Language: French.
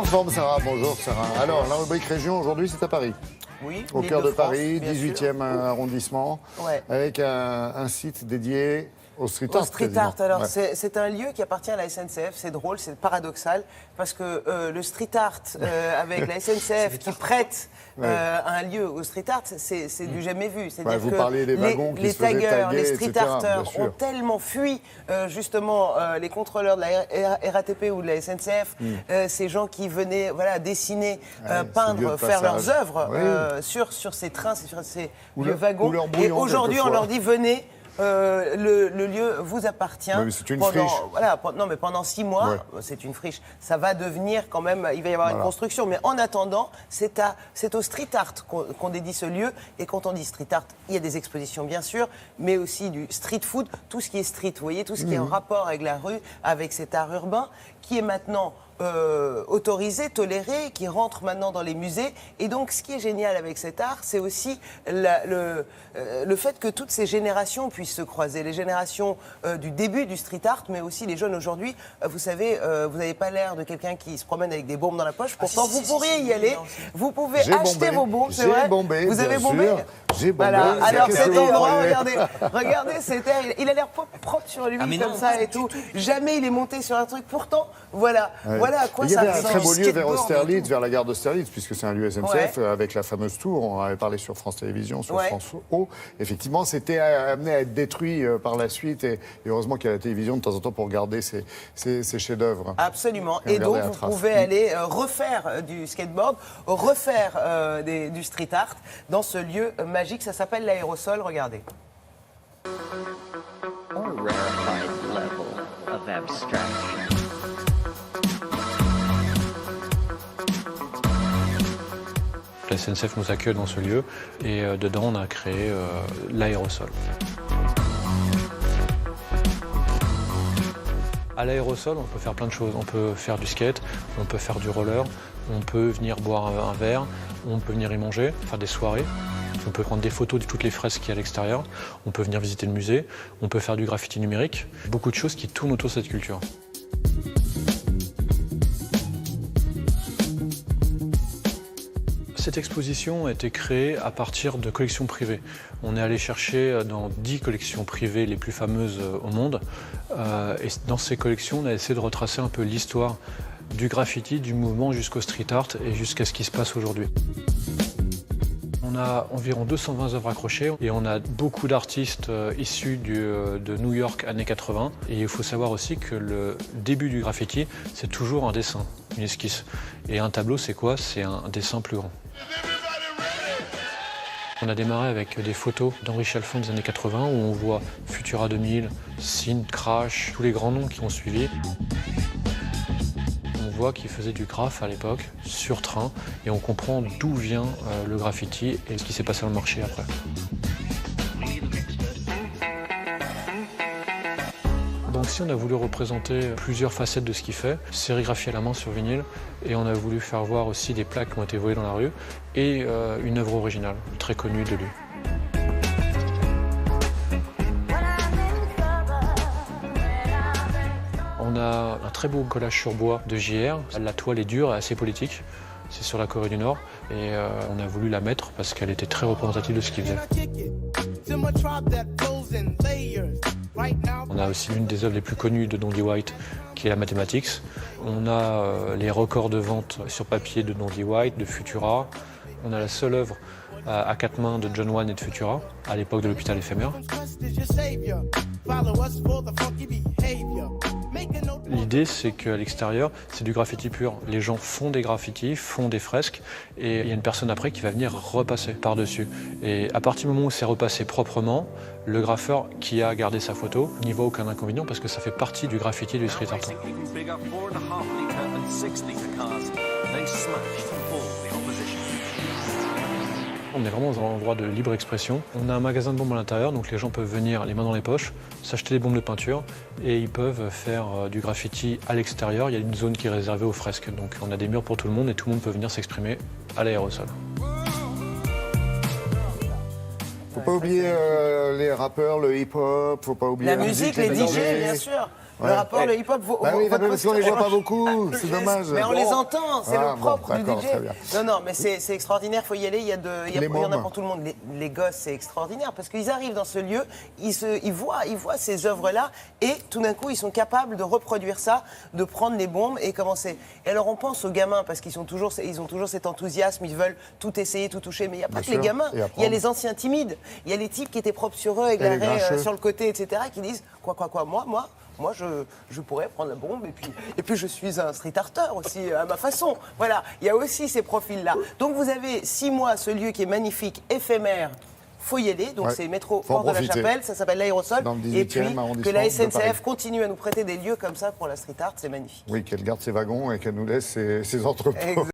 forme, Sarah? Bonjour, Sarah. Alors, la rubrique région, aujourd'hui, c'est à Paris. Oui, Au cœur de Paris, bien 18e arrondissement, Ouais. avec un site dédié au street art. Au street quasiment. art, alors Ouais. c'est un lieu qui appartient à la SNCF, c'est drôle, c'est paradoxal, parce que le street art avec la SNCF qui prête un lieu au street art, c'est du jamais vu. C'est-à-dire vous que parliez des wagons qui les se faisaient taggers, taguer, les street etc., arters bien sûr. ont tellement fui justement les contrôleurs de la RATP ou de la SNCF, ces gens qui venaient dessiner, lieu peindre, de faire passage. leurs œuvres Oui. sur ces trains, sur ces Ou vieux leur- wagons. ou leur Et brouillon, aujourd'hui, on quelquefois. leur dit venez. Le lieu vous appartient. Oui, mais c'est une friche. Voilà, non, mais pendant 6 mois, Ouais. c'est une friche. Ça va devenir quand même, il va y avoir une construction. Mais en attendant, c'est au street art qu'on dédie ce lieu. Et quand on dit street art, il y a des expositions bien sûr, mais aussi du street food, tout ce qui est street, vous voyez, tout ce qui est en rapport avec la rue, avec cet art urbain, qui est maintenant autorisé, toléré, qui rentre maintenant dans les musées. Et donc, ce qui est génial avec cet art, c'est aussi le fait que toutes ces générations puissent se croiser. Les générations du début du street art, mais aussi les jeunes aujourd'hui. Vous savez, vous n'avez pas l'air de quelqu'un qui se promène avec des bombes dans la poche. Pourtant, vous pourriez y aller. Vous pouvez J'ai acheter bombé. vos bombes, c'est J'ai vrai. bombé, Vous avez bien bombé. sûr. J'ai bombé. Voilà. Alors Qu'est-ce cet que vous endroit, voulez regardez cet air. Il a l'air propre sur lui mais comme non, ça pas et tout. Jamais il est monté sur un truc. Pourtant, voilà à quoi Il y ça avait un ressemble. très beau lieu vers Skateboard et Austerlitz, tout. vers la gare d'Austerlitz, puisque c'est un lieu SNCF, avec la fameuse tour. On en avait parlé sur France Télévisions, sur Ouais. France O. Effectivement, c'était amené à être détruit par la suite. Et heureusement qu'il y a la télévision de temps en temps pour garder ces chefs-d'œuvre. Absolument. Et Et donc, regarder la vous trace. pouvez aller refaire du skateboard, refaire du street art dans ce lieu magique. Ça s'appelle l'Aérosol. Regardez. or rarefied level of abstraction. La SNCF nous accueille dans ce lieu et dedans on a créé l'aérosol. À l'aérosol, on peut faire plein de choses. On peut faire du skate, on peut faire du roller, on peut venir boire un verre, on peut venir y manger, faire des soirées. On peut prendre des photos de toutes les fresques qu'il y a à l'extérieur, on peut venir visiter le musée, on peut faire du graffiti numérique. Beaucoup de choses qui tournent autour de cette culture. Cette exposition a été créée à partir de collections privées. On est allé chercher dans 10 collections privées les plus fameuses au monde. Et dans ces collections, on a essayé de retracer un peu l'histoire du graffiti, du mouvement jusqu'au street art et jusqu'à ce qui se passe aujourd'hui. On a environ 220 œuvres accrochées et on a beaucoup d'artistes issus de New York années 80. Et il faut savoir aussi que le début du graffiti, c'est toujours un dessin, une esquisse. Et un tableau, c'est quoi? C'est un dessin plus grand. On a démarré avec des photos d'Henri Chalfant des années 80 où on voit Futura 2000, Sin, Crash, tous les grands noms qui ont suivi. On voit qu'il faisait du graphe à l'époque, sur train, et on comprend d'où vient le graffiti et ce qui s'est passé dans le marché après. Donc si on a voulu représenter plusieurs facettes de ce qu'il fait, sérigraphié à la main sur vinyle, et on a voulu faire voir aussi des plaques qui ont été volées dans la rue, et une œuvre originale, très connue de lui. On a un très beau collage sur bois de JR. La toile est dure et assez politique. C'est sur la Corée du Nord et on a voulu la mettre parce qu'elle était très représentative de ce qu'il faisait. On a aussi l'une des œuvres les plus connues de Dondi White qui est la Mathematics. On a les records de vente sur papier de Dondi White, de Futura. On a la seule œuvre à 4 mains de John Wayne et de Futura à l'époque de l'hôpital éphémère. L'idée, c'est qu'à l'extérieur, c'est du graffiti pur. Les gens font des graffitis, font des fresques, et il y a une personne après qui va venir repasser par-dessus. Et à partir du moment où c'est repassé proprement, le graffeur qui a gardé sa photo n'y voit aucun inconvénient parce que ça fait partie du graffiti et du street art. On est vraiment dans un endroit de libre expression. On a un magasin de bombes à l'intérieur, donc les gens peuvent venir les mains dans les poches, s'acheter des bombes de peinture et ils peuvent faire du graffiti à l'extérieur. Il y a une zone qui est réservée aux fresques. Donc on a des murs pour tout le monde et tout le monde peut venir s'exprimer à l'aérosol. Faut pas oublier les rappeurs, le hip-hop, faut pas oublier La musique, les DJ, bien sûr. Le rapport, le hip-hop, oui, parce qu'on les voit pas beaucoup, c'est dommage. Mais on les entend, c'est le propre du d'accord, DJ. très bien. Non, mais c'est extraordinaire, il faut y aller, il y en a pour tout le monde. Les gosses, c'est extraordinaire, parce qu'ils arrivent dans ce lieu, ils voient ces œuvres-là, et tout d'un coup, ils sont capables de reproduire ça, de prendre les bombes et commencer. Et alors, on pense aux gamins, parce qu'ils ont toujours cet enthousiasme, ils veulent tout essayer, tout toucher, mais il n'y a pas que les gamins, il y a les anciens timides, il y a les types qui étaient propres sur eux, avec l'arrêt sur le côté, etc., qui disent, moi, je pourrais prendre la bombe et puis je suis un street arter aussi à ma façon. Voilà, il y a aussi ces profils-là. Donc vous avez 6 mois ce lieu qui est magnifique, éphémère. Faut y aller, donc c'est métro Porte de la Chapelle, ça s'appelle l'Aérosol. Et puis que la SNCF continue à nous prêter des lieux comme ça pour la street art, c'est magnifique. Oui, qu'elle garde ses wagons et qu'elle nous laisse ses entrepôts.